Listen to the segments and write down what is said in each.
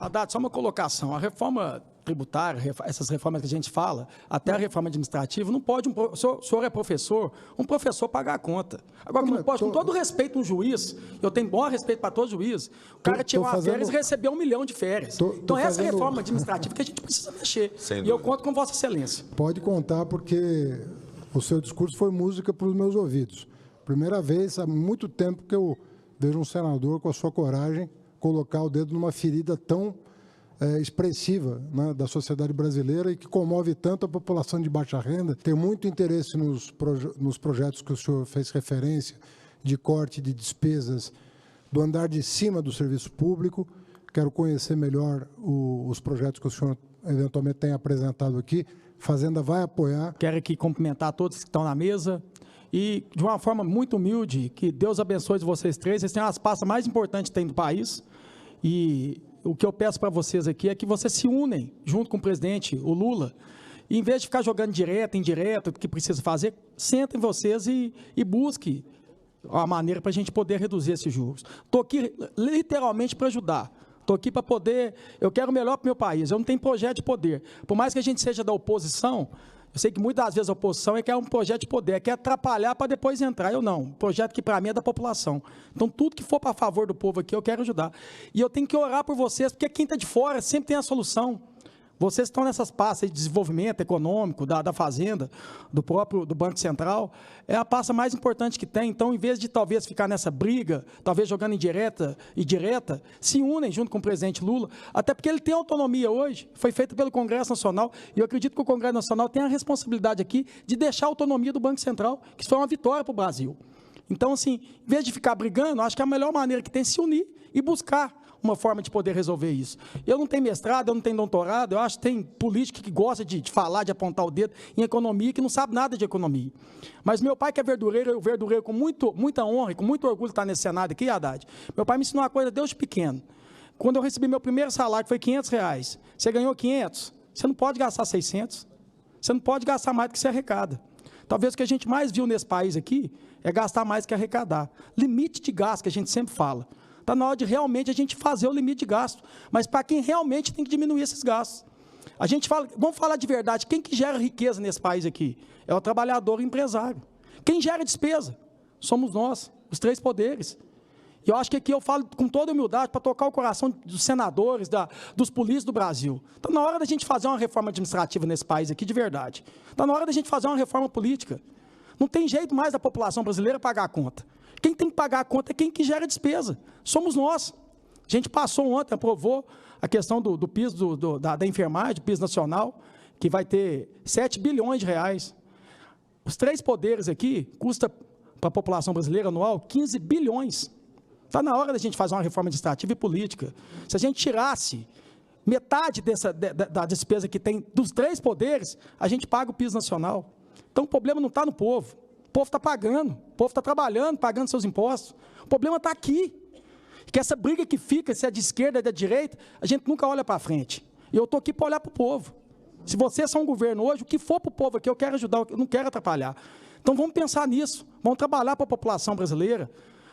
Haddad, só uma colocação. A reforma tributária, essas reformas que a gente fala, até a reforma administrativa, não pode, o senhor é professor, um professor pagar a conta. Agora, que não pode, com todo respeito, um juiz, eu tenho bom respeito para todo juiz, o cara tirou uma férias e recebeu 1 milhão de férias. Então, essa reforma administrativa que a gente precisa mexer. E eu conto com Vossa Excelência. Pode contar, porque o seu discurso foi música para os meus ouvidos. Primeira vez há muito tempo que eu vejo um senador com a sua coragem colocar o dedo numa ferida tão expressiva, né, da sociedade brasileira e que comove tanto a população de baixa renda. Tenho muito interesse nos projetos que o senhor fez referência, de corte de despesas do andar de cima do serviço público. Quero conhecer melhor os projetos que o senhor eventualmente tem apresentado aqui. Fazenda vai apoiar. Quero aqui cumprimentar todos que estão na mesa e, de uma forma muito humilde, que Deus abençoe vocês três. Vocês têm as pastas mais importantes que tem do país. E o que eu peço para vocês aqui é que vocês se unem junto com o presidente, o Lula, e, em vez de ficar jogando direto, indireto, o que precisa fazer, sentem vocês e busquem a maneira para a gente poder reduzir esses juros. Estou aqui literalmente para ajudar. Estou aqui para poder... Eu quero o melhor para o meu país. Eu não tenho projeto de poder. Por mais que a gente seja da oposição, eu sei que muitas vezes a oposição quer um projeto de poder, quer atrapalhar para depois entrar. Eu não. Um projeto que, para mim, é da população. Então, tudo que for para favor do povo aqui, eu quero ajudar. E eu tenho que orar por vocês, porque quem está de fora sempre tem a solução. Vocês estão nessas pastas de desenvolvimento econômico, da Fazenda, do Banco Central, é a pasta mais importante que tem. Então, em vez de talvez ficar nessa briga, talvez jogando indireta e direta, se unem junto com o presidente Lula, até porque ele tem autonomia hoje, foi feito pelo Congresso Nacional, e eu acredito que o Congresso Nacional tem a responsabilidade aqui de deixar a autonomia do Banco Central, que isso foi uma vitória para o Brasil. Então, assim, em vez de ficar brigando, acho que a melhor maneira que tem é se unir e buscar uma forma de poder resolver isso. Eu não tenho mestrado, eu não tenho doutorado, eu acho que tem político que gosta de falar, de apontar o dedo em economia, que não sabe nada de economia. Mas meu pai, que é verdureiro, eu verdureiro com muita honra e com muito orgulho de estar nesse Senado aqui, Haddad. Meu pai me ensinou uma coisa desde pequeno. Quando eu recebi meu primeiro salário, que foi R$500, você ganhou 500, você não pode gastar 600, você não pode gastar mais do que você arrecada. Talvez o que a gente mais viu nesse país aqui é gastar mais do que arrecadar. Limite de gasto, que a gente sempre fala. Está na hora de realmente a gente fazer o limite de gasto, mas para quem realmente tem que diminuir esses gastos. A gente fala, vamos falar de verdade, quem que gera riqueza nesse país aqui? É o trabalhador e o empresário. Quem gera despesa? Somos nós, os três poderes. E eu acho que aqui eu falo com toda humildade para tocar o coração dos senadores, dos políticos do Brasil. Está na hora da gente fazer uma reforma administrativa nesse país aqui, de verdade. Está na hora da gente fazer uma reforma política. Não tem jeito mais da população brasileira pagar a conta. Quem tem que pagar a conta é quem que gera despesa. Somos nós. A gente passou ontem, aprovou a questão do piso da enfermagem, do piso nacional, que vai ter 7 bilhões de reais. Os três poderes aqui custa para a população brasileira anual 15 bilhões. Está na hora da gente fazer uma reforma administrativa e política. Se a gente tirasse metade da despesa que tem dos três poderes, a gente paga o piso nacional. Então, o problema não está no povo. O povo está pagando, o povo está trabalhando, pagando seus impostos. O problema está aqui. Que essa briga que fica, se é de esquerda ou da direita, a gente nunca olha para frente. E eu estou aqui para olhar para o povo. Se vocês são um governo hoje, o que for para o povo aqui, eu quero ajudar, eu não quero atrapalhar. Então, vamos pensar nisso. Vamos trabalhar para a população brasileira.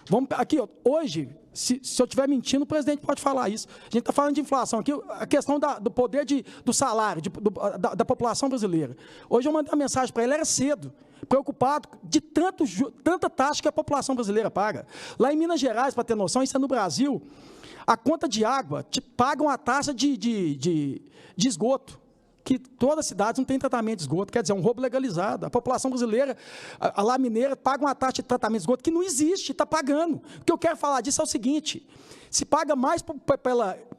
Vamos, aqui, ó, hoje, se eu estiver mentindo, o presidente pode falar isso. A gente está falando de inflação aqui, a questão do poder do salário, da população brasileira. Hoje eu mandei uma mensagem para ele, era cedo, preocupado de tanta taxa que a população brasileira paga. Lá em Minas Gerais, para ter noção, isso é no Brasil, a conta de água paga uma taxa de esgoto, que todas as cidades não têm tratamento de esgoto, quer dizer, é um roubo legalizado. A população brasileira, a lá mineira, paga uma taxa de tratamento de esgoto que não existe, está pagando. O que eu quero falar disso é o seguinte, se paga mais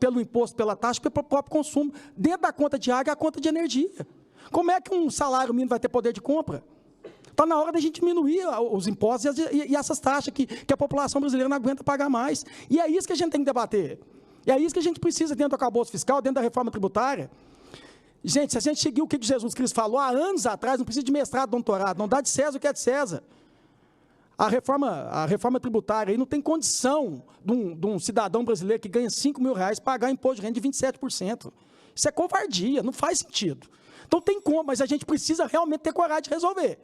pelo imposto, pela taxa, que pelo próprio consumo. Dentro da conta de água é a conta de energia. Como é que um salário mínimo vai ter poder de compra? Está na hora da gente diminuir os impostos e essas taxas que a população brasileira não aguenta pagar mais. E é isso que a gente tem que debater. E é isso que a gente precisa dentro do arcabouço fiscal, dentro da reforma tributária. Gente, se a gente seguir o que Jesus Cristo falou há anos atrás, não precisa de mestrado, doutorado, não dá de César o que é de César. A reforma tributária aí não tem condição de um cidadão brasileiro que ganha R$5.000 pagar imposto de renda de 27%. Isso é covardia, não faz sentido. Então tem como, mas a gente precisa realmente ter coragem de resolver.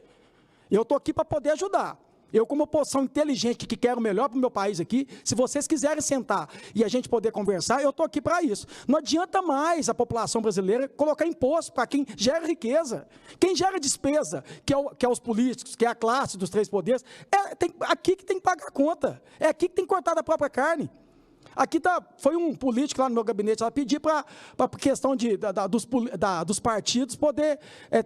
Eu estou aqui para poder ajudar. Eu, como oposição inteligente que quero o melhor para o meu país aqui, se vocês quiserem sentar e a gente poder conversar, eu estou aqui para isso. Não adianta mais a população brasileira colocar imposto para quem gera riqueza. Quem gera despesa, que é os políticos, que é a classe dos três poderes, aqui que tem que pagar a conta. É aqui que tem que cortar da própria carne. Aqui foi um político lá no meu gabinete lá pedir para a questão dos partidos poder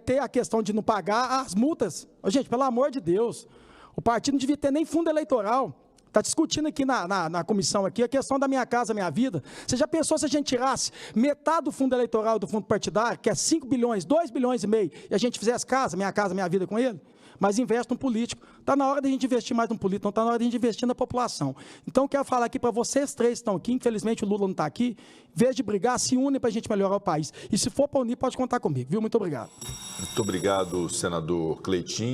ter a questão de não pagar as multas. Gente, pelo amor de Deus, o partido não devia ter nem fundo eleitoral. Está discutindo aqui na comissão aqui a questão da Minha Casa Minha Vida. Você já pensou se a gente tirasse metade do fundo eleitoral do fundo partidário, que é 5 bilhões, 2 bilhões e meio, e a gente fizesse Minha Casa Minha Vida com ele? Mas investe no político. Está na hora da gente investir mais no político, não está na hora da gente investir na população. Então, quero falar aqui para vocês três que estão aqui, infelizmente o Lula não está aqui, em vez de brigar, se unem para a gente melhorar o país. E se for para unir, pode contar comigo, viu? Muito obrigado. Muito obrigado, senador Cleitinho.